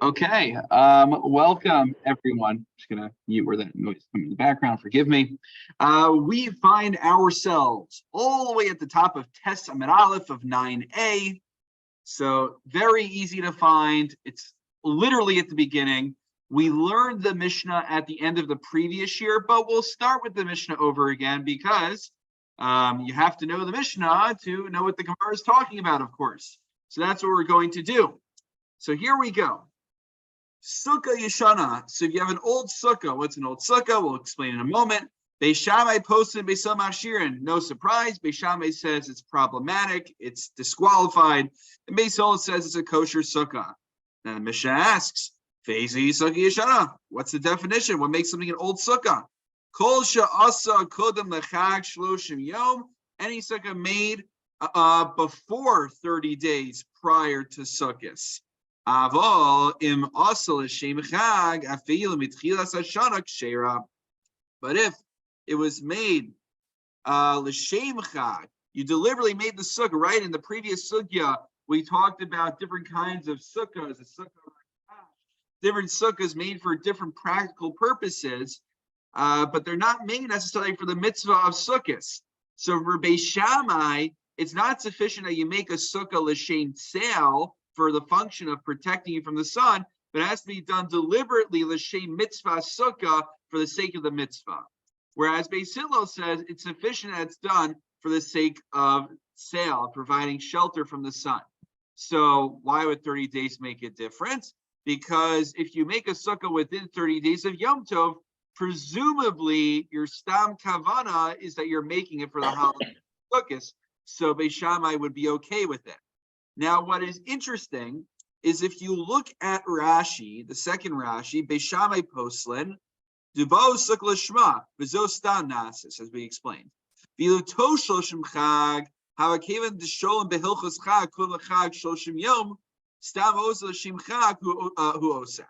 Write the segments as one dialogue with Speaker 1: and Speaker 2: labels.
Speaker 1: Okay, welcome everyone. Just gonna mute where that noise is coming in the background. Forgive me. We find ourselves all the way at the top of Tes Amid Aleph of 9a. So very easy to find. It's literally at the beginning. We learned the Mishnah at the end of the previous year, but we'll start with the Mishnah over again because you have to know the Mishnah to know what the Gemara is talking about, of course. So that's what we're going to do. So here we go. Sukkah Yeshana. So if you have an old sukkah, what's an old sukkah? We'll explain in a moment. Beis Shammai posted Beisam Ashirin. No surprise. Beis Shammai says it's problematic, it's disqualified. And Beis Hillel says it's a kosher sukkah. Now the Mishnah asks, Fezi Sukkah Yeshana. What's the definition? What makes something an old sukkah? Kol she'asa kodem lechag shloshim yom. Any sukkah made before 30 days prior to Sukkot. But if it was made l'shem chag, you deliberately made the sukkah, right? In the previous sukkah, we talked about different kinds of sukkahs, different sukkahs made for different practical purposes, but they're not made necessarily for the mitzvah of sukkahs. So for Beis Shammai, it's not sufficient that you make a sukkah l'shem tzeil for the function of protecting you from the sun, but it has to be done deliberately l'shem mitzvah sukkah for the sake of the mitzvah. Whereas Beis Hillel says it's sufficient that it's done for the sake of tzeil, providing shelter from the sun. So why would 30 days make a difference? Because if you make a sukkah within 30 days of Yom Tov, presumably your stam kavana is that you're making it for the holiday sukkahs. So Beis Shammai would be okay with it. Now, what is interesting is if you look at Rashi, the second Rashi, Beis Shammai Poslin, Dubo Sukkah Shma, Vizo Stam Nasis, as we explained. Vilu Toshoshim Chag, Havakevan Disholim Behilchos Chag, Kul Chag Shoshim Yom, Stam Osa Shim Chag Hu Osa.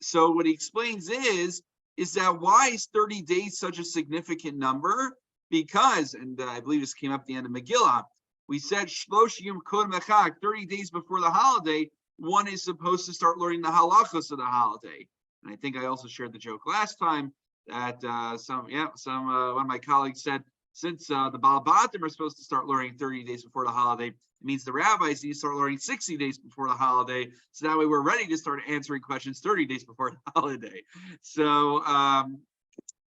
Speaker 1: So what he explains is that why is 30 days such a significant number? Because, and I believe this came up at the end of Megillah, we said Shlosh Yom Kod Mechag, 30 days before the holiday, one is supposed to start learning the halachos of the holiday. And I think I also shared the joke last time that one of my colleagues said, since the Baal Batim are supposed to start learning 30 days before the holiday, it means the rabbis need to start learning 60 days before the holiday. So that way we're ready to start answering questions 30 days before the holiday. So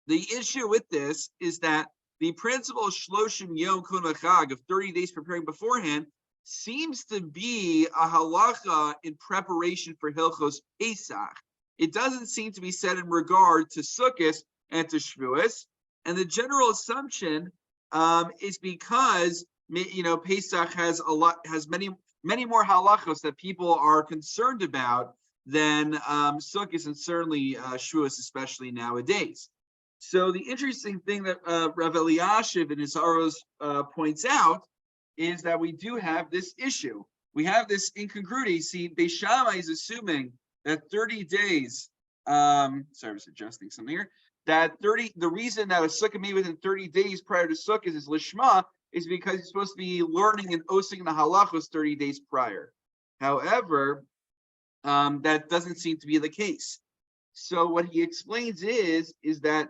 Speaker 1: the issue with this is that the principle of Shloshim Yom Kun Chag of 30 days preparing beforehand seems to be a halacha in preparation for Hilchos Pesach. It doesn't seem to be said in regard to Sukkot and to Shavuos. And the general assumption is because Pesach has many more halachos that people are concerned about than Sukkot and certainly Shavuos, especially nowadays. So the interesting thing that Rav Eliashiv in his Aros points out is that we do have this issue. We have this incongruity. See, Beis Shammai is assuming that 30 days, sorry, I was adjusting something here, that the reason that a sukkah made within 30 days prior to sukkah is lishma is because you're supposed to be learning and osing the halachos 30 days prior. However, that doesn't seem to be the case. So what he explains is that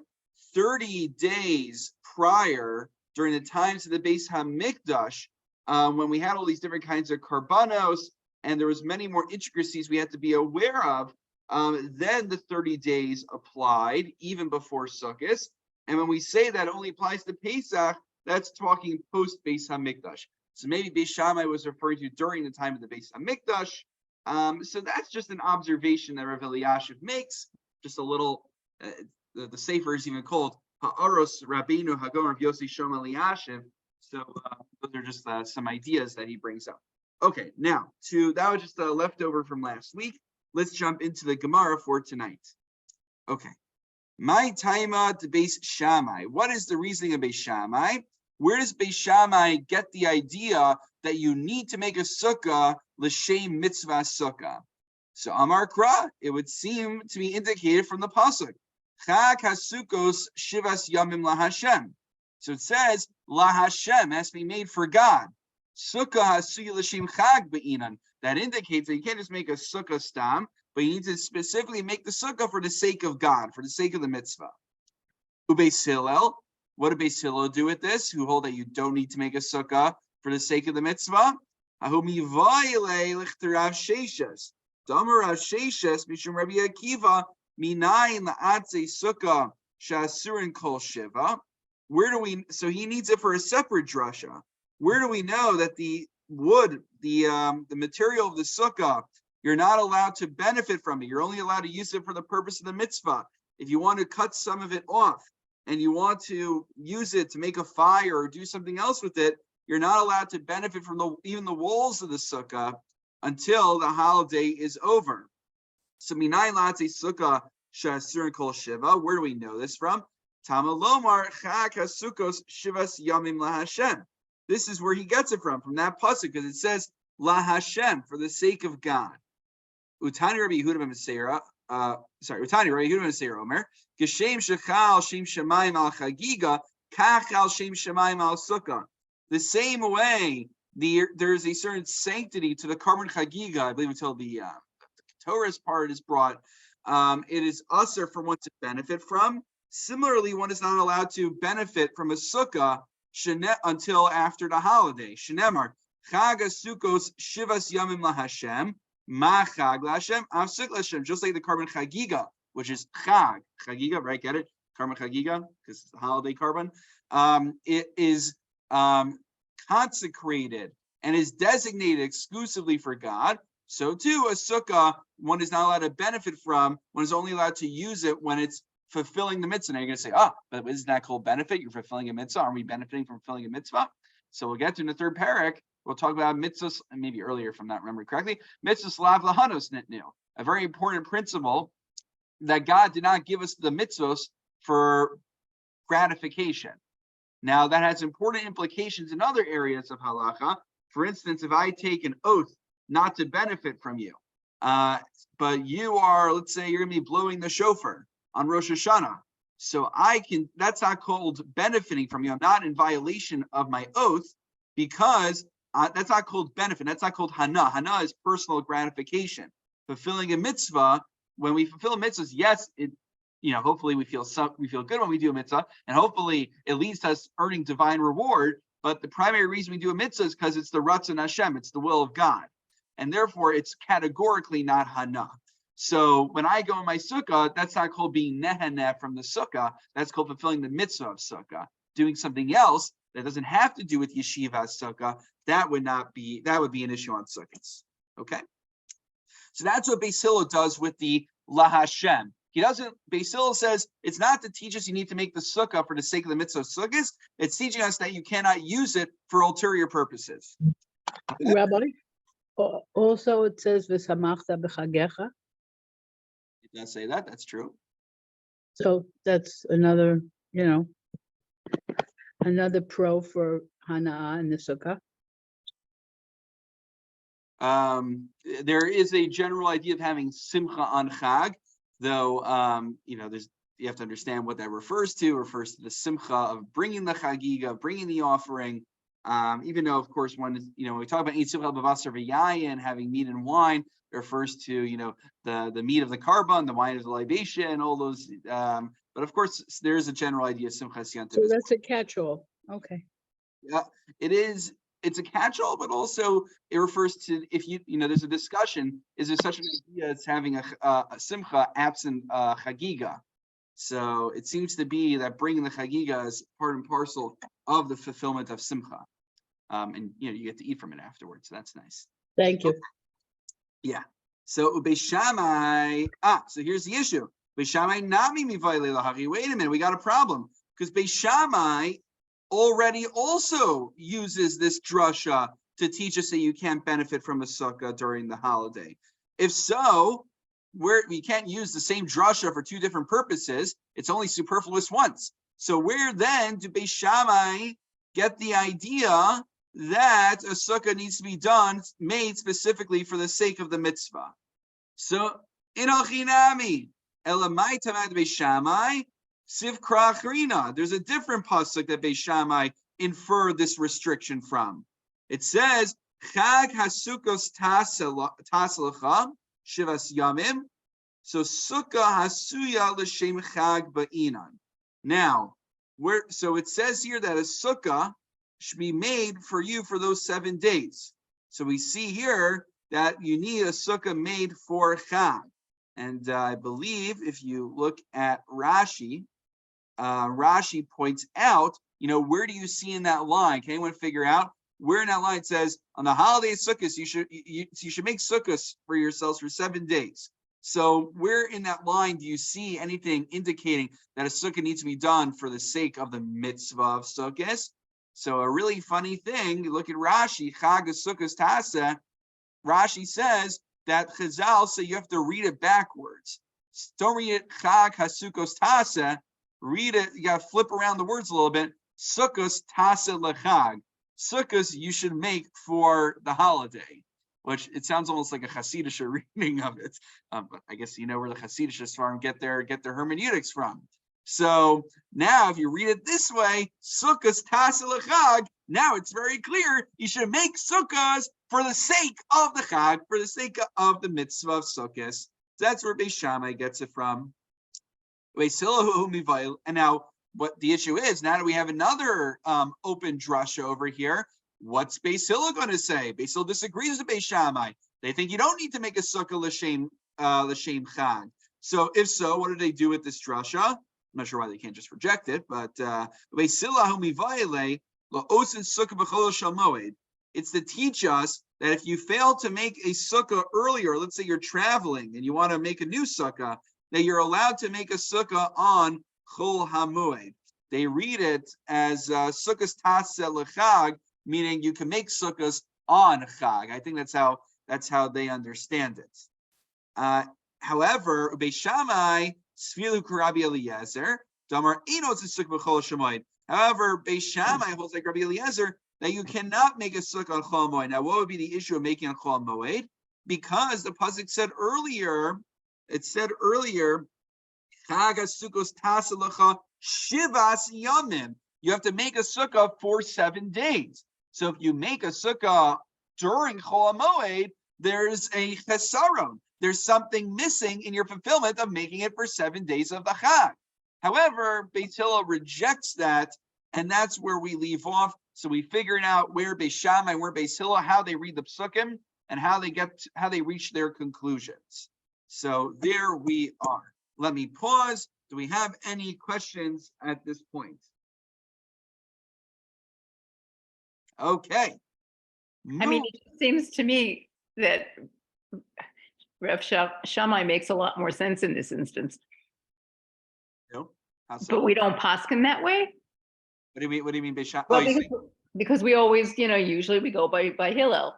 Speaker 1: 30 days prior, during the times of the Beis HaMikdash, when we had all these different kinds of karbanos, and there was many more intricacies we had to be aware of, then the 30 days applied, even before Sukkot. And when we say that only applies to Pesach, that's talking post Beis HaMikdash. So maybe Beis Shammai was referring to during the time of the Beis HaMikdash. So that's just an observation that Rav Eliashiv makes, just a little... The Sefer is even called Ha'aros Rabbeinu Hagomer of Yossi Shom Eliashiv. So those are just some ideas that he brings up. Okay, now that was just a leftover from last week. Let's jump into the Gemara for tonight. Okay, my taima to Beis Shammai. What is the reasoning of Beis Shammai? Where does Beis Shammai get the idea that you need to make a sukkah l'shem mitzvah sukkah? So Amar Kra, it would seem to be indicated from the pasuk. Chag hasukos shivas yamim lahashem. So it says lahashem has to be made for God. Sukkah hasuy l'shem chag be'inan. That indicates that you can't just make a sukkah stam. but you need to specifically make the sukkah for the sake of God, for the sake of the mitzvah. Ubeis Hillel, what did Beis Hillel do with this? Who hold that you don't need to make a sukkah for the sake of the mitzvah? Ahu mivayile lichterav sheishes. Damar Rav Sheishes mishum Rabbi Akiva minayin la'atze sukkah shasurin kol shiva. Where do we? So he needs it for a separate drasha. Where do we know that the wood, the material of the sukkah, you're not allowed to benefit from it? You're only allowed to use it for the purpose of the mitzvah. If you want to cut some of it off and you want to use it to make a fire or do something else with it, you're not allowed to benefit from even the walls of the sukkah until the holiday is over. So minayin la'atze sukkah shasurin kol shiva. Where do we know this from? Tama lomar chag hasukos shivas yamim laHashem. This is where he gets it from that pasuk, because it says laHashem, for the sake of God. Utani Rabbi Yehuda ben Meseira. Utani Rabbi Yehuda ben Meseira Omer. Geshem shechal shem shemayim al chagiga kach al shem shemayim al sukkah. The same way, there's a certain sanctity to the carbon chagiga, I believe, until the Torah's part is brought. It is usher for one to benefit from. Similarly, one is not allowed to benefit from a sukkah until after the holiday. Shenemar, Chag Sukkos Shivas Yamim LaHashem, Ma Chag LaHashem, Av Sukkah LaHashem, just like the carbon chagiga, which is Chag. Chagiga, right? Get it? Carbon chagiga, because it's the holiday carbon. It is consecrated and is designated exclusively for God. So too, a sukkah, one is not allowed to benefit from, one is only allowed to use it when it's fulfilling the mitzvah. Now you're going to say, but isn't that called benefit? You're fulfilling a mitzvah. Aren't we benefiting from fulfilling a mitzvah? So we'll get to in the third parak. We'll talk about mitzvahs, maybe earlier if I'm not remembering correctly. Mitzvahs lav lahanos nitnu, a very important principle that God did not give us the mitzvahs for gratification. Now that has important implications in other areas of halacha. For instance, if I take an oath not to benefit from you, but you are, let's say you're going to be blowing the shofar on Rosh Hashanah. So that's not called benefiting from you. I'm not in violation of my oath because that's not called benefit. That's not called hana. Hana is personal gratification. Fulfilling a mitzvah, when we fulfill mitzvahs, yes, hopefully we feel good when we do a mitzvah, and hopefully it leads to us earning divine reward. But the primary reason we do a mitzvah is because it's the Ratzon Hashem, it's the will of God. And therefore it's categorically not hana. So when I go in my sukkah, that's not called being neheneh from the sukkah. That's called fulfilling the mitzvah of sukkah. Doing something else that doesn't have to do with yeshiva sukkah, that would be an issue on sukkahs. Okay. So that's what Beis Hillel does with the laHashem. Beis Hillel says it's not to teach us you need to make the sukkah for the sake of the mitzvah of sukkahs. It's teaching us that you cannot use it for ulterior purposes.
Speaker 2: Rabbi, also it says v'samachta b'chagecha.
Speaker 1: It does say that. That's true.
Speaker 2: So that's another, another pro for Hana'ah in the sukkah.
Speaker 1: There is a general idea of having simcha on Chag, though, you have to understand what that refers to. It refers to the simcha of bringing the chagiga, bringing the offering. Even though, of course, when we talk about Yitzchak b'vasar v'yayin, having meat and wine, it refers to the meat of the carbon, the wine of the libation, all those. But of course, there is a general idea of simchas yantiv.
Speaker 2: So that's a catch-all. Okay.
Speaker 1: Yeah, it is. It's a catch-all, but also it refers to if there's a discussion. Is there such an idea as having a simcha absent chagiga? So it seems to be that bringing the chagiga is part and parcel of the fulfillment of simcha, and you get to eat from it afterwards. So that's nice.
Speaker 2: Thank you.
Speaker 1: Okay. Yeah. So Beis Shammai. So here's the issue. Beis Shammai nami mivayle lahari. Wait a minute, we got a problem because Beis Shammai already also uses this drasha to teach us that you can't benefit from a sukkah during the holiday. If so, we can't use the same drasha for two different purposes. It's only superfluous once. So where then do Beis Shammai get the idea that a sukkah needs to be made specifically for the sake of the mitzvah? So in Alchinami, Elamai Tamad Beis Shammai, Sivkra Achrina. There's a different pasuk that Beis Shammai infer this restriction from. It says, Chag Hasukos Taselecha, shivas yamim. So sukkah hasuya l'shem chag ba'inan. Now, so it says here that a sukkah should be made for you for those 7 days. So we see here that you need a sukkah made for chag. And I believe if you look at Rashi, Rashi points out, where do you see in that line? Can anyone figure out where in that line it says on the holiday sukkahs you should make sukkahs for yourselves for 7 days? So where in that line do you see anything indicating that a sukkah needs to be done for the sake of the mitzvah of sukkahs? So a really funny thing, you look at Rashi, Chag Sukkos Tasa. Rashi says that Chazal say you have to read it backwards. Don't read it Chag HaSukkos Tasa. Read it, you gotta flip around the words a little bit. Sukkos Tasa Lechag. Sukkahs you should make for the holiday, which it sounds almost like a Hasidic reading of it. But I guess you know where the Hasidic farm get their hermeneutics from. So now if you read it this way, Sukkahs Tasa Lechag, now it's very clear you should make sukkahs for the sake of the Chag, for the sake of the mitzvah of sukkahs. That's where Beis Shammai gets it from. And now what the issue is, now that we have another open drasha over here, what's Beis Hillel going to say? Beis Hillel disagrees with Beis Shammai. They think you don't need to make a sukkah l'shem chag. So if so, what do they do with this drasha? I'm not sure why they can't just reject it, but Beis Hillel it's to teach us that if you fail to make a sukkah earlier, let's say you're traveling and you want to make a new sukkah, that you're allowed to make a sukkah on Chol HaMoed. They read it as sukkahs taseh lechag, meaning you can make sukkahs on Chag. I think that's how they understand it. However, Beis Shammai sfilu k'Rabbi Eliezer damar enos sukkah b'chol shemoed. However, Beis Shammai holds like Rabbi Eliezer that you cannot make a sukkah on Chol Moed. Now, what would be the issue of making on Chol Moed? Because the pasuk said earlier, Chag HaSukkos Tasa Lecha Shivas Yamim. You have to make a sukkah for 7 days. So if you make a sukkah during Chol Moed, there's a chesaron. There's something missing in your fulfillment of making it for 7 days of the Chag. However, Beis Hillel rejects that, and that's where we leave off. So we figured out where Beis Shammai and where Beis Hillel, how they read the psukim, and how they reach their conclusions. So there we are. Let me pause. Do we have any questions at this point? Okay.
Speaker 3: I mean, it seems to me that Rav Shammai makes a lot more sense in this instance. But we don't paskin that way.
Speaker 1: What do you mean by Shammai?
Speaker 3: Well, because we always, usually we go by Hillel,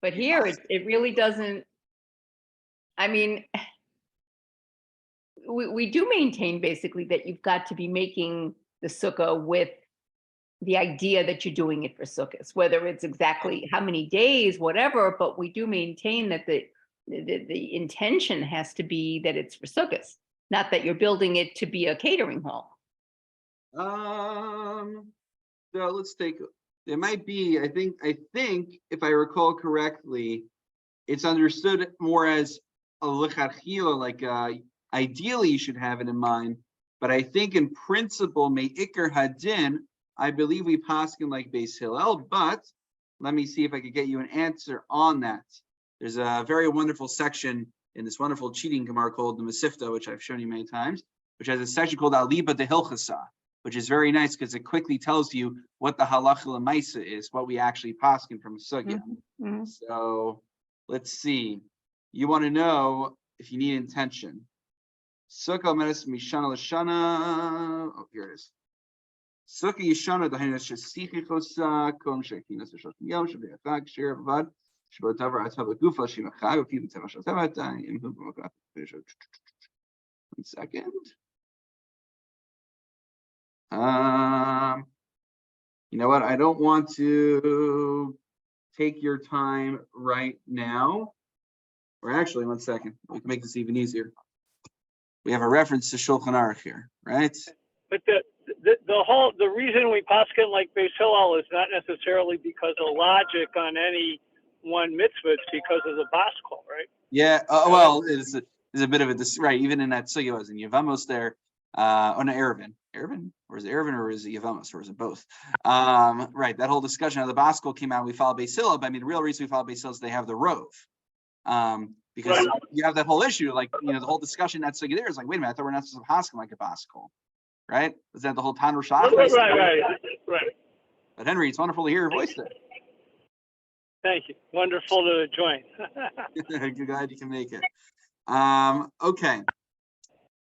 Speaker 3: but here it really doesn't. I mean, we do maintain basically that you've got to be making the sukkah with the idea that you're doing it for sukkahs, whether it's exactly how many days, whatever. But we do maintain that the intention has to be that it's for sukkahs. Not that you're building it to be a catering hall.
Speaker 1: So let's take. There might be. I think if I recall correctly, it's understood more as a lechatchila, like ideally you should have it in mind. But I think in principle, me'ikar hadin, I believe we paskin like Beis Hillel. But let me see if I could get you an answer on that. There's a very wonderful section in this wonderful cheating gemara called the Masifta, which I've shown you many times, which has a section called Aliba de Hilchasa, which is very nice because it quickly tells you what the halacha l'maisa is, what we actually paskin from a sugya.
Speaker 3: Mm-hmm.
Speaker 1: So let's see. You want to know if you need intention. Sukkah menes mishana l'shana. Oh, here it is. Sukkah yishana dahinas shesichi chosa kom shekinas l'shot yom shebe'achag shir avad. Let me 1 second. You know what? I don't want to take your time right now. Or actually, 1 second. We can make this even easier. We have a reference to Shulchan Aruch here, right?
Speaker 4: But the reason we paskin like Beis Hillel is not necessarily because of logic on any one mitzvah because of the baskol, right?
Speaker 1: Yeah. Well, it's a bit of a right. Even in that sugya was in Yevamos there. On Erevin, or is it Erevin, or is it Yevamos, or is it both? Right. That whole discussion of the baskol came out. We follow Beis Hillel, but I mean, the real reason we follow Beis Hillel is they have the rove. Because
Speaker 4: Right.
Speaker 1: you have that whole issue, like, the whole discussion that's like there is like, wait a minute, I thought we're not supposed to paskin like a baskol, right? Is that the whole Tanur Shachris?
Speaker 4: Right.
Speaker 1: But Henry, it's wonderful to hear your voice there.
Speaker 4: Thank you. Wonderful to join.
Speaker 1: Good, glad you can make it. Okay.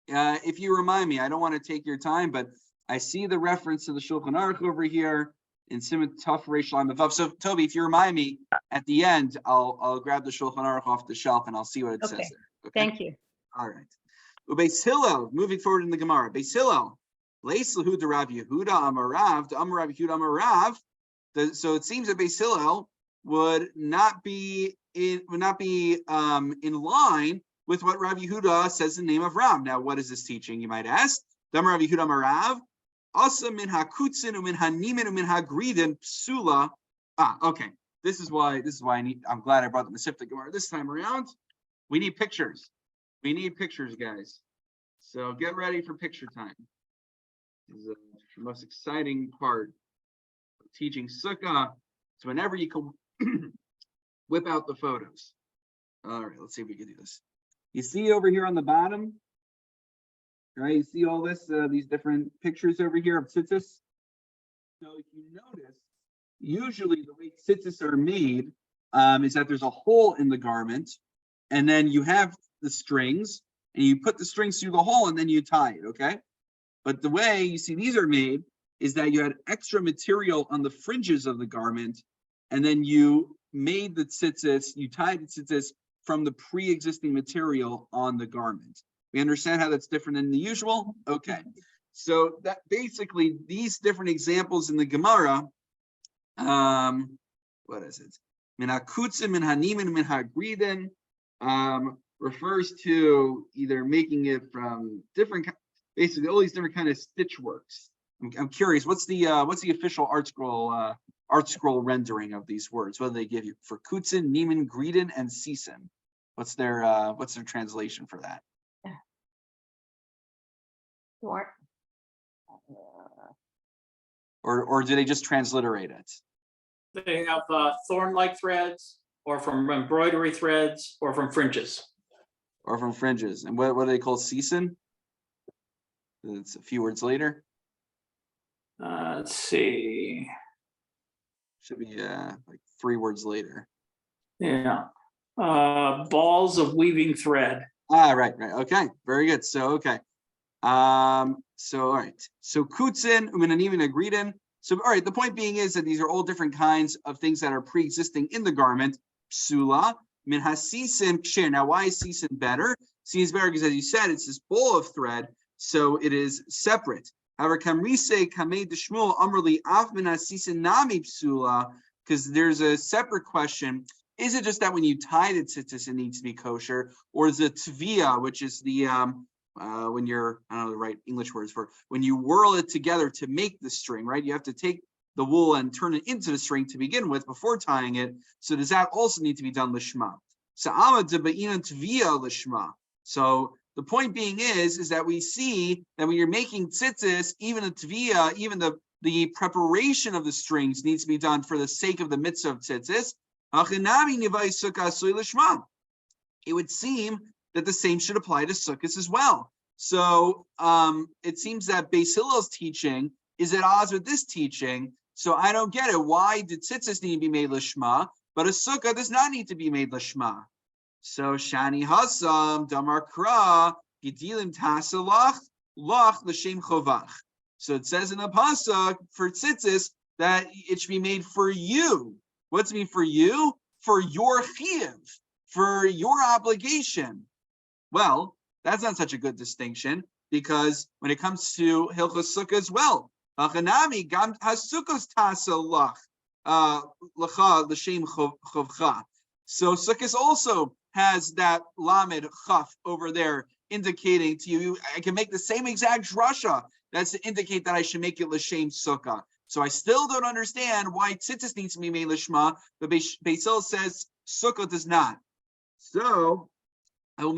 Speaker 1: If you remind me, I don't want to take your time, but I see the reference to the Shulchan Aruch over here in Siman Tuf Reish Lamed Vav. So Toby, if you remind me at the end, I'll grab the Shulchan Aruch off the shelf and I'll see what it says there. Okay.
Speaker 3: Thank you.
Speaker 1: All right. Beis Hillel, moving forward in the Gemara. Beis Hillel, Leis Lahu de Rav Yehuda Amarav, de Amar Rav Yehuda Amarav. So it seems that Beis Hillel would not be in line with what Rav Yehuda says in the name of Rav. Now, what is this teaching? You might ask. Damar Rav Yehuda Amarav. Asa min hakutzin umin hanimin umin hagridin psula. Okay. This is why I'm glad I brought the Masifta Gemara this time around. We need pictures. We need pictures, guys. So get ready for picture time. This is the most exciting part of teaching Sukkah. So whenever you can whip out the photos. All right, let's see if we can do this. You see over here on the bottom, right? You see all this, these different pictures over here of tzitzis. So if you notice, usually the way tzitzis are made is that there's a hole in the garment, and then you have the strings, and you put the strings through the hole, and then you tie it, okay? But the way you see these are made is that you had extra material on the fringes of the garment, and then you made the tzitzis, you tied the tzitzis from the pre-existing material on the garment. We understand how that's different than the usual? Okay. So that basically these different examples in the Gemara, what is it? Min hakutzim, min hanimin, min hagridin, refers to either making it from different, basically all these different kind of stitch works. I'm curious, what's the official art scroll rendering of these words? What do they give you for kutzin, nimin, gridin, and sisin? What's their translation for that?
Speaker 3: Sure.
Speaker 1: Or do they just transliterate it?
Speaker 5: They have thorn-like threads, or from embroidery threads, or from fringes.
Speaker 1: Or from fringes. And what do they call sisin? It's a few words later.
Speaker 5: Let's see.
Speaker 1: Should be like 3 words later.
Speaker 5: Yeah. Balls of weaving thread.
Speaker 1: Right. Okay, very good. So okay. So all right. So kutzin, uminanim, agridin. So all right. The point being is that these are all different kinds of things that are pre-existing in the garment. Psula, min hasisim kshir. Now, why is sisin better? Sisin is better because, as you said, it's this ball of thread, so it is separate. However, kamrise kamei deshmul amrli af min hasisin nami psula, because there's a separate question. Is it just that when you tie the tzitzis, it needs to be kosher, or is it tvia, which is the when you're, I don't know the right English words for it, when you whirl it together to make the string, right? You have to take the wool and turn it into the string to begin with before tying it. So does that also need to be done lishma? So tvia lishma. So the point being is that we see that when you're making tzitzis, even the tvia, even the preparation of the strings needs to be done for the sake of the mitzvah of tzitzis. It would seem that the same should apply to sukkahs as well. So it seems that Beis Hillel's teaching is at odds with this teaching. So I don't get it. Why did tzitzis need to be made lishma, but a sukkah does not need to be made lishma? So shani hasam damar kra gidilim tasalach lach l'shem chovach. So it says in the pasuk for tzitzis that it should be made for you. What's it mean for you? For your chiyuv, for your obligation. Well, that's not such a good distinction, because when it comes to Hilchos Sukkah as well, Hachanami gam hasukos tasa lach lacha l'shem chovcha. So Sukkot also has that lamed chaf over there indicating to you, I can make the same exact drasha. That's to indicate that I should make it l'shem sukkah. So I still don't understand why tzitzis needs to be made lishma, but Beis Hillel says Sukkah does not. So but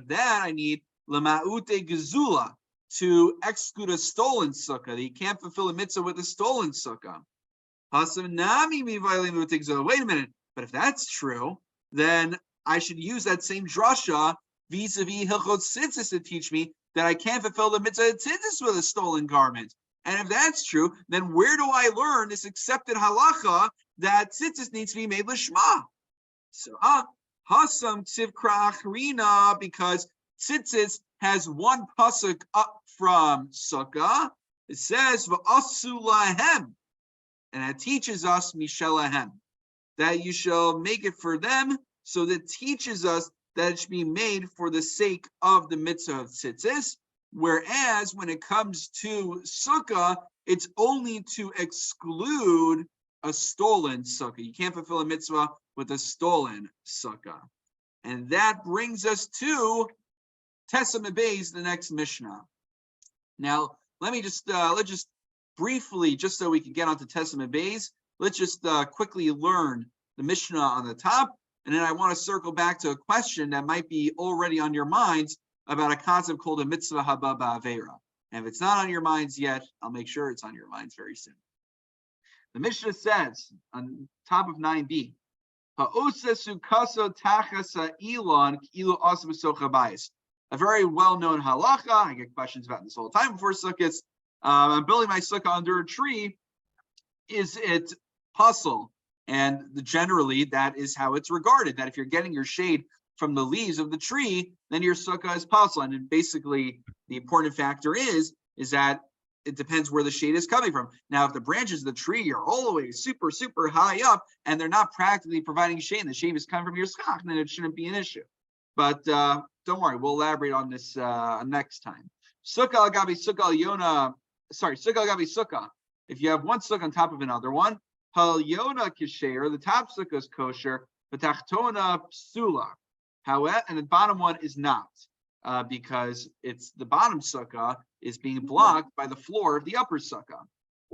Speaker 1: then I need lema'ute gezula to exclude a stolen sukkah. That you can't fulfill a mitzvah with a stolen sukkah. Wait a minute, but if that's true, then I should use that same drasha vis-a-vis Hilchot Tzitzis to teach me that I can't fulfill the mitzvah of Tzitzis with a stolen garment. And if that's true, then where do I learn this accepted halacha that Tzitzis needs to be made lishma? So, Hasam Tzivkra Achrina, because Tzitzis has one pasuk up from Sukkah. It says v'asu lahem, and it teaches us mishelahem, that you shall make it for them. So that teaches us that it should be made for the sake of the mitzvah of Tzitzis. Whereas when it comes to Sukkah, it's only to exclude a stolen Sukkah. You can't fulfill a mitzvah with a stolen Sukkah. And that brings us to Tesam Beis, the next Mishnah. Now, let's just briefly, just so we can get onto Tesam Beis, let's just quickly learn the Mishnah on the top, and then I want to circle back to a question that might be already on your minds about a concept called a mitzvah haba ba'avera. And if it's not on your minds yet, I'll make sure it's on your minds very soon. The Mishnah says on top of 9b, a very well-known halacha. I get questions about this all the time before Sukkot. I'm building my sukkah under a tree. Is it puzzle? And generally, that is how it's regarded. That if you're getting your shade from the leaves of the tree, then your sukkah is puzzle. And basically, the important factor is that it depends where the shade is coming from. Now, if the branches of the tree are all the way super, super high up, and they're not practically providing shade, and the shade is coming from your schach, then it shouldn't be an issue. But don't worry, we'll elaborate on this next time. Sukkah agabi sukkah yona. Sorry, sukkah agabi sukkah. If you have one sukkah on top of another one, hal yona kisher, the top sukkah is kosher, but tachtona psula. However, and the bottom one is not, because it's the bottom sukkah is being blocked by the floor of the upper sukkah.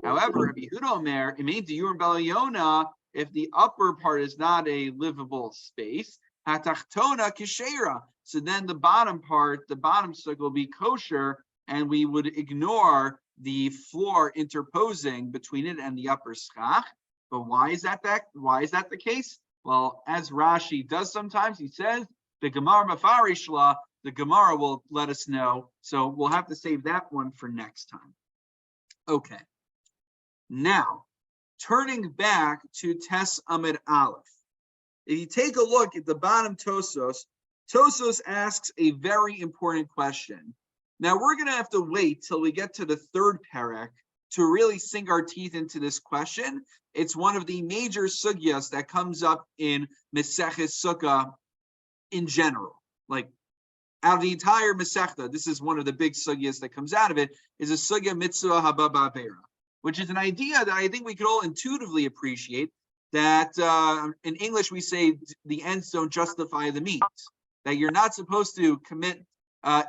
Speaker 1: However, Rabbi Yehuda Omer, it means you Yona, if the upper part is not a livable space, hatachtona kishera. So then the bottom part, the bottom sukkah will be kosher, and we would ignore the floor interposing between it and the upper schach. But why is that the case? Well, as Rashi does sometimes, he says the Gemara Mafarishla. The Gemara will let us know, so we'll have to save that one for next time. Okay. Now, turning back to Tes Amid Aleph. If you take a look at the bottom Tosos asks a very important question. Now, we're going to have to wait till we get to the third parak to really sink our teeth into this question. It's one of the major sugyas that comes up in Maseches Sukkah in general. Like, out of the entire Masechta, this is one of the big sugyas that comes out of it, is a sugya mitzvah haba ba'avera, which is an idea that I think we could all intuitively appreciate, that in English we say the ends don't justify the means, that you're not supposed to commit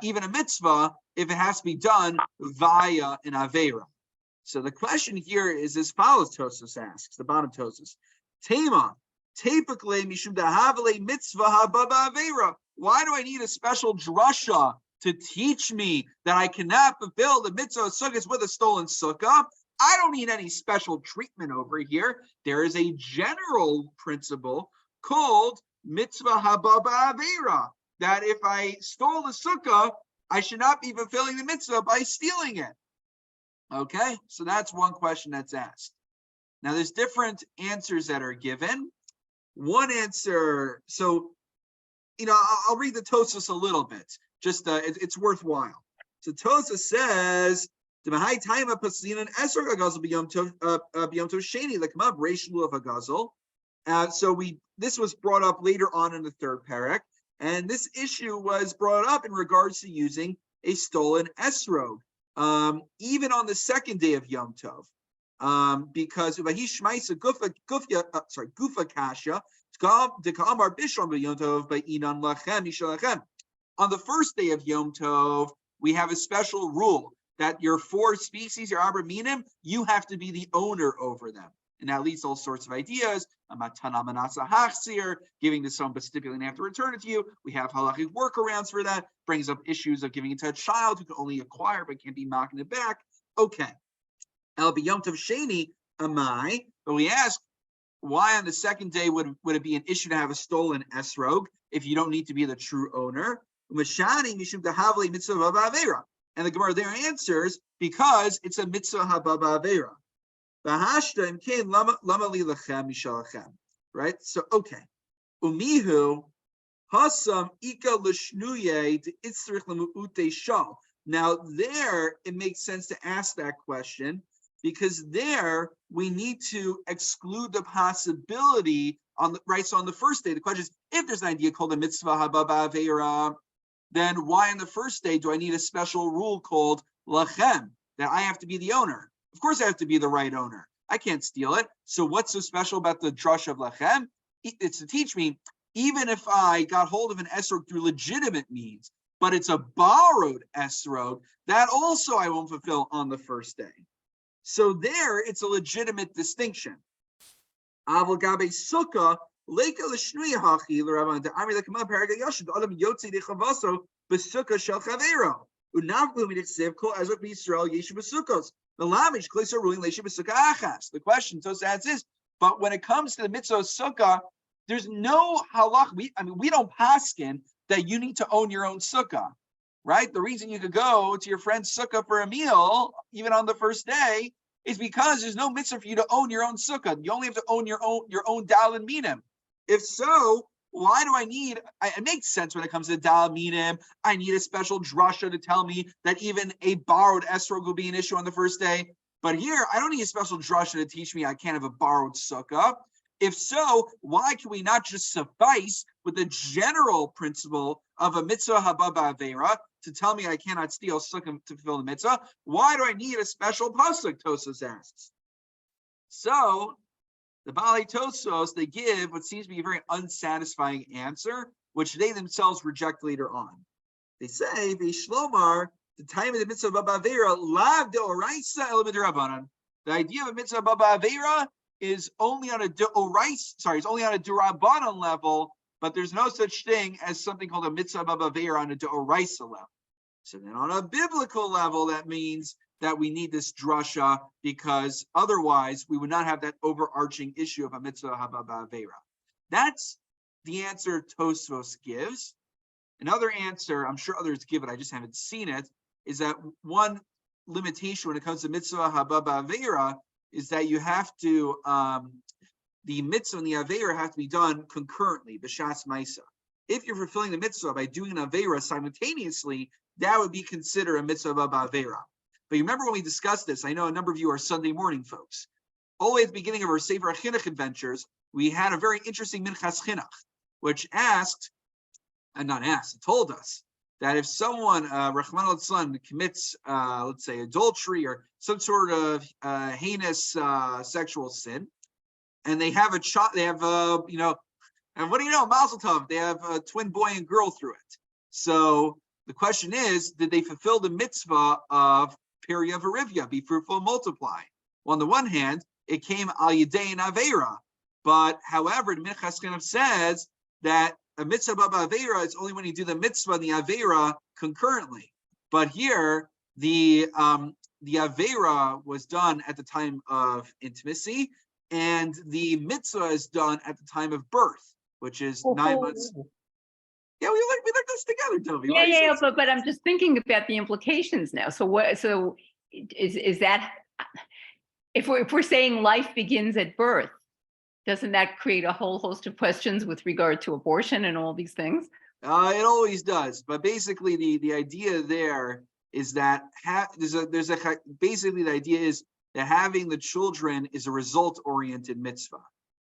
Speaker 1: even a mitzvah if it has to be done via an avera. So the question here is as follows, Tosos asks, the bottom Tosos. Tema, tepikle mishum dahavale mitzvah haba ba'avera. Why do I need a special drasha to teach me that I cannot fulfill the mitzvah of sukkahs with a stolen sukkah? I don't need any special treatment over here. There is a general principle called mitzvah haba ba'avera, that if I stole the sukkah, I should not be fulfilling the mitzvah by stealing it. Okay, so that's one question that's asked. Now there's different answers that are given. One answer, so I'll read the Tosos a little bit. Just it's worthwhile. So Tosos says, so this was brought up later on in the third parak, and this issue was brought up in regards to using a stolen esrog, even on the second day of Yom Tov, because gufa kasha. On the first day of Yom Tov, we have a special rule that your 4 species, your Abra Minim, you have to be the owner over them. And that leads to all sorts of ideas. Giving to someone but stipulating they have to return it to you. We have halachic workarounds for that. Brings up issues of giving it to a child who can only acquire but can't be knocking it back. Okay. El B'Yom Tov Sheni Amai. But we ask, why on the second day would it be an issue to have a stolen esrog if you don't need to be the true owner? And the Gemara there answers, because it's a mitzvah haba ba'avera. Right? So, okay. Umihu hasam ika l'shnuye de itzrich l'mu'ute shal. Now, there, it makes sense to ask that question, because there we need to exclude the possibility on the right. So on the first day, the question is, if there's an idea called a mitzvah haba ba'avera, then why on the first day do I need a special rule called lachem, that I have to be the owner? Of course I have to be the right owner. I can't steal it. So what's so special about the drush of lachem? It's to teach me, even if I got hold of an esrog through legitimate means, but it's a borrowed esrog, that also I won't fulfill on the first day. So there, it's a legitimate distinction. Aval gabe sukkah, leka l'shnuya hachi l'ravan de'amri l'kamah paraga yashud adam yotzi dechavaso b'sukkah shel chavero unavlu midichsev kol ezok b'Yisrael yeshu b'sukkos v'lamish kloiser ruling leishu b'sukkah achas. The question Tosafos is, but when it comes to the mitzvah of sukkah, there's no halach. We don't paskin that you need to own your own sukkah, right? The reason you could go to your friend's sukkah for a meal, even on the first day, is because there's no mitzvah for you to own your own sukkah. You only have to own your own dal and minim. If so, why do I need? It makes sense when it comes to dal minim. I need a special drasha to tell me that even a borrowed esrog will be an issue on the first day. But here, I don't need a special drasha to teach me I can't have a borrowed sukkah. If so, why can we not just suffice with the general principle of a mitzvah haba ba'avera to tell me I cannot steal sukkah to fulfill the mitzvah? Why do I need a special pasuk? Tosafos asks. So the Baalei Tosafos, they give what seems to be a very unsatisfying answer, which they themselves reject later on. They say, V'shlomar, the time of the mitzvah haba ba'avera, lav de'oraisa el midrabanan. The idea of a mitzvah haba ba'avera is only on a it's only on a durabanan level, but there's no such thing as something called a mitzvah b'avera on a d'oraisa level. So then on a biblical level, that means that we need this drasha, because otherwise we would not have that overarching issue of a mitzvah b'avera. That's the answer Tosafos gives. Another answer, I'm sure others give it, I just haven't seen it, is that one limitation when it comes to mitzvah b'avera is that you have to, the mitzvah and the avera have to be done concurrently, b'shas ma'isa. If you're fulfilling the mitzvah by doing an avera simultaneously, that would be considered a mitzvah b'avera. But you remember when we discussed this, I know a number of you are Sunday morning folks. All the way at the beginning of our Sefer HaChinuch adventures, we had a very interesting Minchas Chinuch, which asked, and not asked, it told us, that if someone, Rachmana litzlan, commits, let's say, adultery or some sort of heinous sexual sin, and they have a child, they have, and what do you know, Mazel Tov, they have a twin boy and girl through it. So the question is, did they fulfill the mitzvah of Periya Verivya, be fruitful and multiply? Well, on the one hand, it came al yidei and avera, but however, the Minchas Chinuch says that a mitzvah b'avera is only when you do the mitzvah and the avera concurrently. But here, the avera was done at the time of intimacy, and the mitzvah is done at the time of birth, which is 9 months. Yeah, we like this together, Toby.
Speaker 3: Yeah, but I'm just thinking about the implications now. So what? So is that if we're saying life begins at birth, doesn't that create a whole host of questions with regard to abortion and all these things?
Speaker 1: It always does. But basically, the idea there is that basically the idea is that having the children is a result-oriented mitzvah.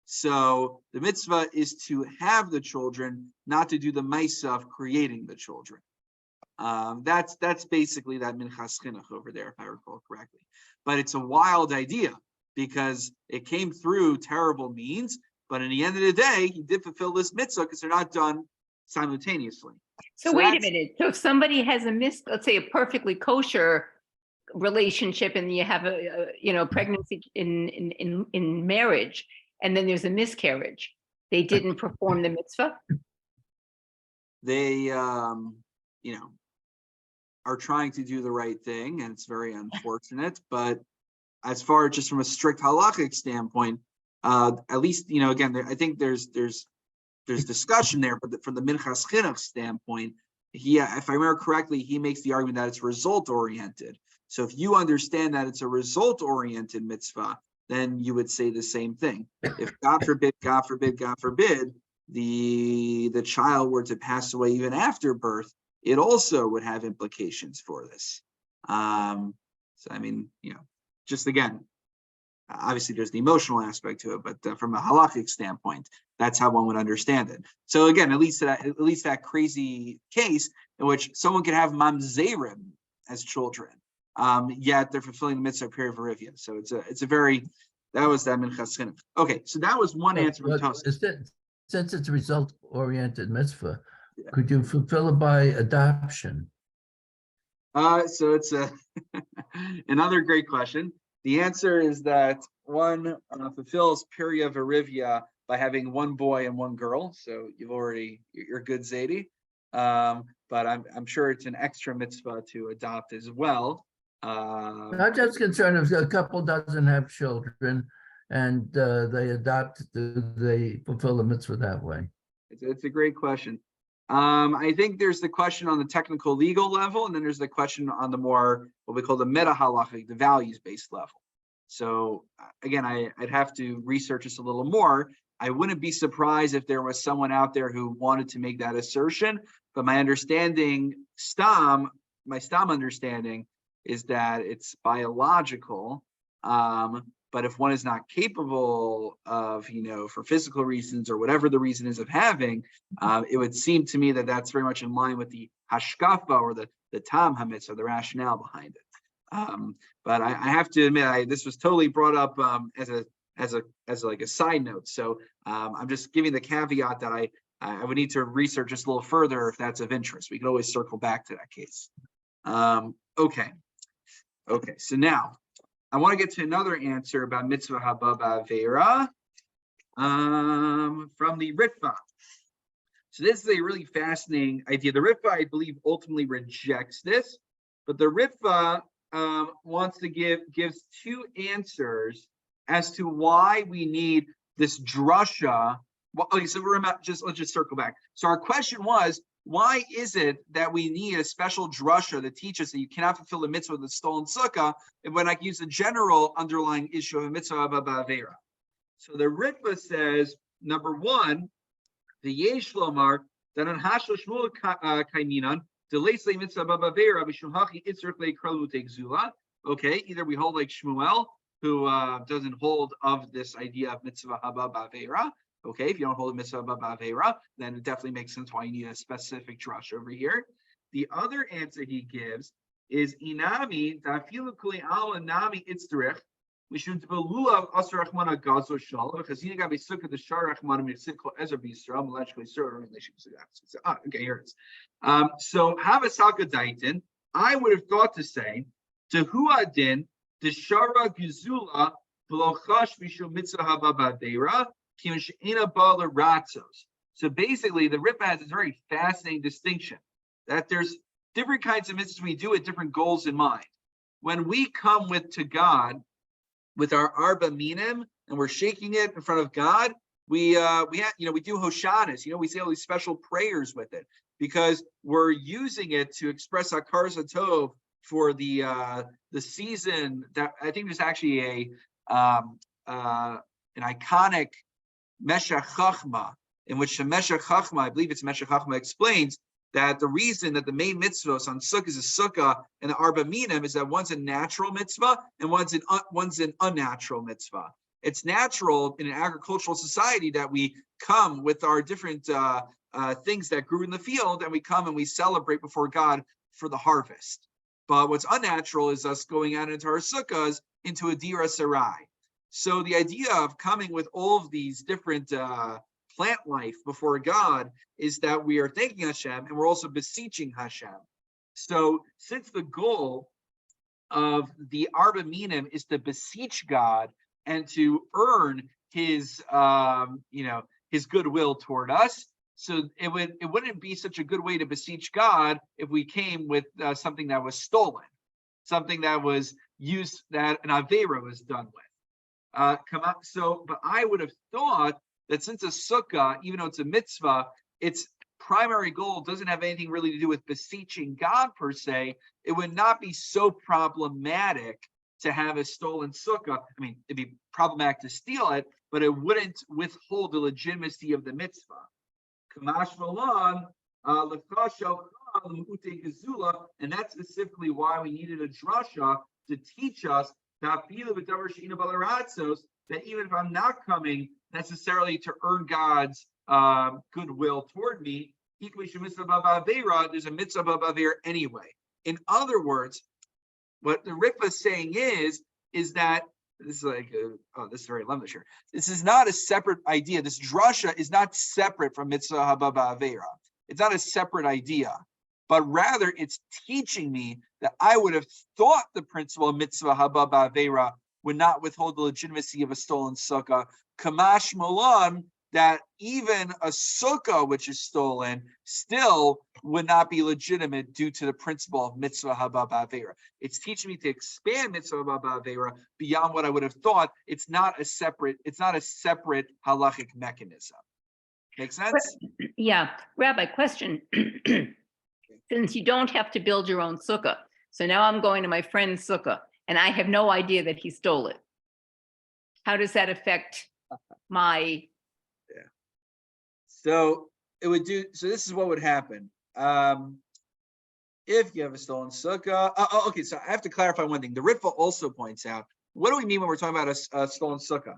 Speaker 1: So the mitzvah is to have the children, not to do the ma'isa of creating the children. That's basically that Minchas Chinuch over there, if I recall correctly. But it's a wild idea, because it came through terrible means, but in the end of the day, he did fulfill this mitzvah because they're not done simultaneously.
Speaker 3: So wait a minute. So if somebody has let's say a perfectly kosher relationship and you have a pregnancy in marriage, and then there's a miscarriage, they didn't perform the mitzvah?
Speaker 1: They, are trying to do the right thing, and it's very unfortunate. But as far as just from a strict halachic standpoint, at least, again, I think there's discussion there, but from the Minchas Chinuch standpoint, if I remember correctly, he makes the argument that it's result oriented. So if you understand that it's a result oriented mitzvah, then you would say the same thing. If God forbid, the child were to pass away even after birth, it also would have implications for this. So I mean, just again, obviously there's the emotional aspect to it, but from a halachic standpoint, that's how one would understand it. So again, at least that crazy case in which someone can have mamzerim as children, yet they're fulfilling the mitzvah perivarivia. So that was that minchas chinuch. Okay, so that was one answer.
Speaker 6: Since it's a result-oriented mitzvah, could you fulfill it by adoption?
Speaker 1: So it's another great question. The answer is that one fulfills perivarivia by having one boy and one girl. So you're good, Zadie. But I'm sure it's an extra mitzvah to adopt as well.
Speaker 6: I'm just concerned if a couple doesn't have children and they adopt, they fulfill the mitzvah that way.
Speaker 1: It's a great question. I think there's the question on the technical legal level, and then there's the question on the more, what we call the meta halachic, the values-based level. So again, I'd have to research this a little more. I wouldn't be surprised if there was someone out there who wanted to make that assertion, but my understanding, my stam understanding is that it's biological. But if one is not capable of, for physical reasons or whatever the reason is of having, it would seem to me that that's very much in line with the hashkafa or the tam hamitz or the rationale behind it. But I have to admit, this was totally brought up as like a side note. So I'm just giving the caveat that I would need to research this a little further if that's of interest. We could always circle back to that case. Okay. So now, I want to get to another answer about mitzvah haba ba'avera from the Ritva. So this is a really fascinating idea. The Ritva, I believe, ultimately rejects this, but the Ritva wants to gives two answers as to why we need this drasha. Well, okay, so let's just circle back. So our question was, why is it that we need a special drasha that teaches that you cannot fulfill the mitzvah of the stolen sukkah, and when I can use the general underlying issue of a mitzvah ba'avera? So the Ritva says, number one, the Yesh Lomar, that on Hashel Shmuel Kaiminan, delays the mitzvah ba'avera, b'shulhachi itzrich le'kralu te'gzula. Okay, either we hold like Shmuel, who doesn't hold of this idea of mitzvah haba ba'avera. Okay, if you don't hold a mitzvah ba'avera, then it definitely makes sense why you need a specific drush over here. The other answer he gives is inami dafilu kuli al inami itzrich mishum tebelulav asar rachmana gazo shal because he got be sukkah the shar rachmana mitzikol ezer b'Yisrael malachkei surah relation. Okay, here it is. So havasaka daitin, I would have thought to say to huadin the shara gizula v'lochash mishum mitzvah haba ba'avera. So basically, the Ritva has this very fascinating distinction that there's different kinds of mitzvahs we do with different goals in mind. When we come to God with our arba minim and we're shaking it in front of God, we do hoshanas. We say all these special prayers with it because we're using it to express akar zatov for the season. That I think there's actually an iconic Meshach Chachma, in which the Meshach Chachma, I believe it's Meshach Chachma, explains that the reason that the main mitzvahs on Sukkah is a Sukkah and the Arba Minim is that one's a natural mitzvah and one's an unnatural mitzvah. It's natural in an agricultural society that we come with our different things that grew in the field, and we come and we celebrate before God for the harvest. But what's unnatural is us going out into our sukkahs into a dira sarai. So the idea of coming with all of these different plant life before God is that we are thanking Hashem and we're also beseeching Hashem. So since the goal of the Arba Minim is to beseech God and to earn his, his goodwill toward us. So it wouldn't be such a good way to beseech God if we came with something that was stolen, something that was used, that an Avera was done with. But I would have thought that since a sukkah, even though it's a mitzvah, its primary goal doesn't have anything really to do with beseeching God per se. It would not be so problematic to have a stolen sukkah. I mean, it'd be problematic to steal it, but it wouldn't withhold the legitimacy of the mitzvah. Kamash Malan, and that's specifically why we needed a drasha to teach us that even if I'm not coming necessarily to earn God's goodwill toward me, there's a mitzvah b'avera anyway. In other words, what the Rikva is saying is that this is like, this is very lemnish here. This is not a separate idea. This drasha is not separate from mitzvah haba b'avera. It's not a separate idea, but rather it's teaching me that I would have thought the principle of mitzvah haba b'avera would not withhold the legitimacy of a stolen sukkah. Kamash Malan, that even a sukkah which is stolen still would not be legitimate due to the principle of mitzvah haba b'avera. It's teaching me to expand mitzvah haba b'avera beyond what I would have thought. It's not a separate halachic mechanism. Make sense?
Speaker 3: Yeah, Rabbi, question. Since you don't have to build your own sukkah, so now I'm going to my friend's sukkah and I have no idea that he stole it. How does that affect my?
Speaker 1: So it would do. So this is what would happen if you have a stolen sukkah. Okay. So I have to clarify one thing. The Ritva also points out, what do we mean when we're talking about a stolen sukkah?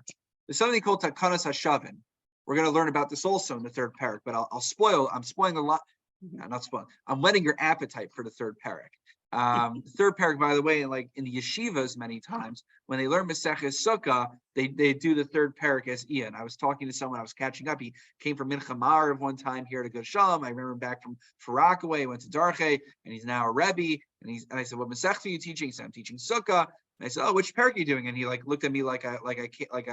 Speaker 1: There's something called takanas hashavin. We're going to learn about this also in the third parak, but I'm spoiling a lot. No, not spoiling. I'm whetting your appetite for the third parak. The third parak, by the way, like in the yeshivas, many times when they learn Maseches Sukkah, they do the third parak as Ian. I was talking to someone, I was catching up. He came from Mincha Ma'ariv one time here to go to Shalom. I remember him back from Farakaway. He went to Darche, and he's now a Rebbe. And I said, "What Masechta are you teaching?" He said, "I'm teaching Sukkah." And I said, "Oh, which parak are you doing?" And he looked at me like I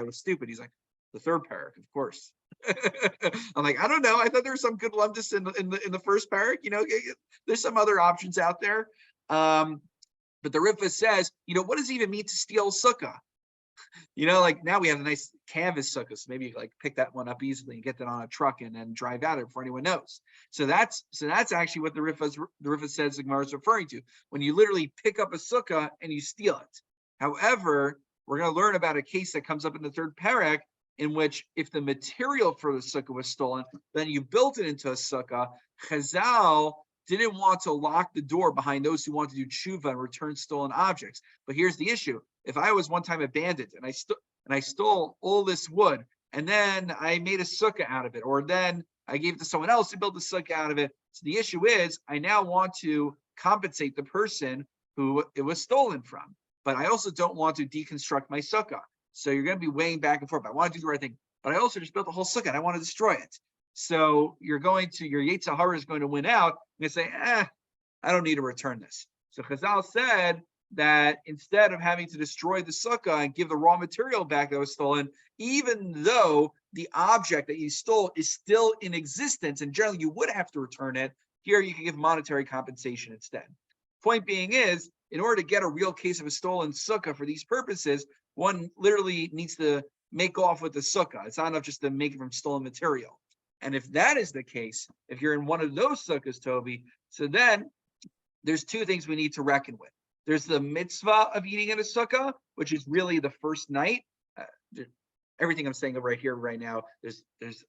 Speaker 1: was stupid. He's like, "The third parak, of course." I'm like, I don't know. I thought there was some good lumdus in the first parak. There's some other options out there. But the Riffa says, what does it even mean to steal sukkah? Like now we have a nice canvas sukkah, so maybe you pick that one up easily and get that on a truck and then drive out it before anyone knows. So that's actually what the Riffa says the Gemara is referring to, when you literally pick up a sukkah and you steal it. However, we're going to learn about a case that comes up in the third parak, in which if the material for the sukkah was stolen, then you built it into a sukkah. Chazal didn't want to lock the door behind those who want to do tshuva and return stolen objects. But here's the issue. If I was one time a bandit and I stole all this wood, and then I made a sukkah out of it, or then I gave it to someone else to build a sukkah out of it. So the issue is I now want to compensate the person who it was stolen from. But I also don't want to deconstruct my sukkah. So you're going to be weighing back and forth. I want to do the right thing, but I also just built the whole sukkah and I want to destroy it. So your Yetzer Hara is going to win out. You're going to say, I don't need to return this. So Chazal said that instead of having to destroy the sukkah and give the raw material back that was stolen, even though the object that you stole is still in existence, and generally you would have to return it, here you can give monetary compensation instead. Point being is, in order to get a real case of a stolen sukkah for these purposes, one literally needs to make off with the sukkah. It's not enough just to make it from stolen material. And if that is the case, if you're in one of those sukkahs, Toby, so then there's two things we need to reckon with. There's the mitzvah of eating in a sukkah, which is really the first night. Everything I'm saying right here, right now, there's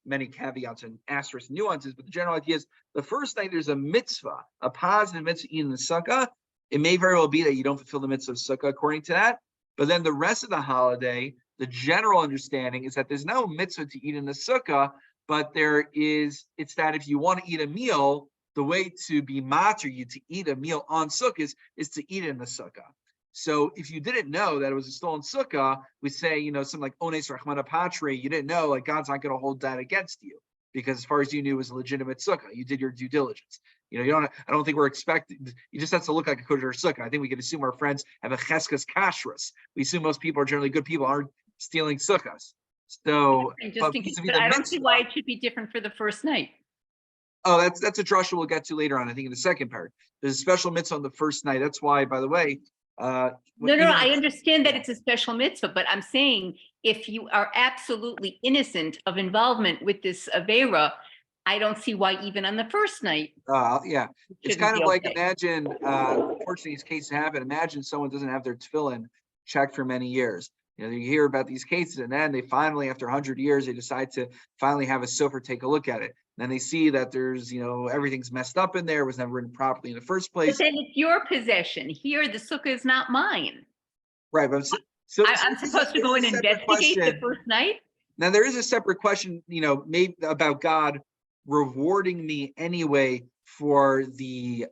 Speaker 1: many caveats and asterisk nuances, but the general idea is the first night there's a mitzvah, a positive mitzvah eating in the sukkah. It may very well be that you don't fulfill the mitzvah of sukkah according to that. But then the rest of the holiday, the general understanding is that there's no mitzvah to eat in the sukkah, but it's that if you want to eat a meal, the way to be matir you to eat a meal on sukkah is to eat it in the sukkah. So if you didn't know that it was a stolen sukkah, we say, something like ones rachmana patre, you didn't know, God's not going to hold that against you. because as far as you knew, it was a legitimate sukkah. You did your due diligence. I don't think we're expecting, you just have to look like a kosher sukkah. I think we can assume our friends have a cheskas kashrus. We assume most people are generally good people, aren't stealing sukkahs. So,
Speaker 3: But I don't see why it should be different for the first night.
Speaker 1: Oh, that's a drasha we'll get to later on, I think in the second part. There's a special mitzvah on the first night. That's why, by the way,
Speaker 3: No, I understand that it's a special mitzvah, but I'm saying if you are absolutely innocent of involvement with this Avera, I don't see why even on the first night.
Speaker 1: Yeah, it's
Speaker 3: shouldn't
Speaker 1: kind of
Speaker 3: be
Speaker 1: like,
Speaker 3: okay.
Speaker 1: imagine, unfortunately, these cases happen. Imagine someone doesn't have their tefillin checked for many years. You hear about these cases, and then they finally, after 100 years, they decide to finally have a sofer take a look at it. Then they see that there's, everything's messed up in there, it was never written properly in the first place.
Speaker 3: But then it's your possession. Here, the sukkah is not mine.
Speaker 1: Right, but
Speaker 3: I'm supposed to go and investigate the first night?
Speaker 1: Now, there is a separate question, maybe about God rewarding me anyway for the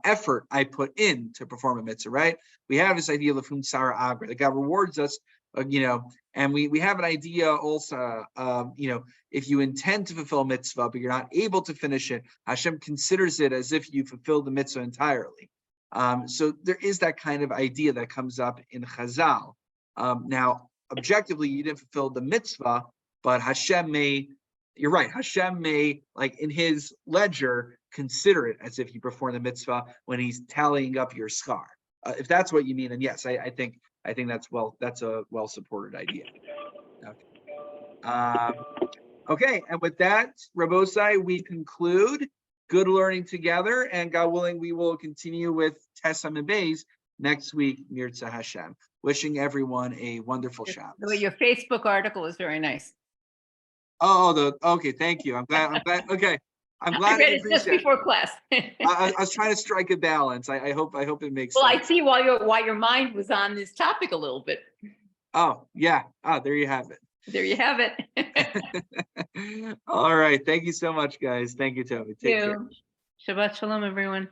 Speaker 1: effort I put in to perform a mitzvah, right? We have this idea of Sarah Agra, that God rewards us, and we have an idea also, if you intend to fulfill a mitzvah, but you're not able to finish it, Hashem considers it as if you fulfilled the mitzvah entirely. So there is that kind of idea that comes up in Chazal. Now, objectively, you didn't fulfill the mitzvah, but Hashem may, you're right, Hashem may, like in his ledger, consider it as if you performed the mitzvah when he's tallying up your schar. If that's what you mean, then yes, I think that's a well-supported idea. Okay, and with that, Rabosai, we conclude. Good learning together, and God willing, we will continue with Tessam and Bays next week, Mirza Hashem. Wishing everyone a wonderful Shabbos.
Speaker 3: Your Facebook article is very nice.
Speaker 1: Okay, thank you. I'm glad. Okay, I'm glad.
Speaker 3: I read it just before class.
Speaker 1: I was trying to strike a balance. I hope it makes
Speaker 3: well,
Speaker 1: sense.
Speaker 3: I see why your mind was on this topic a little bit.
Speaker 1: Oh, yeah. There you have it.
Speaker 3: There you have it.
Speaker 1: All right. Thank you so much, guys. Thank you, Toby. Take care.
Speaker 3: Shabbat shalom, everyone.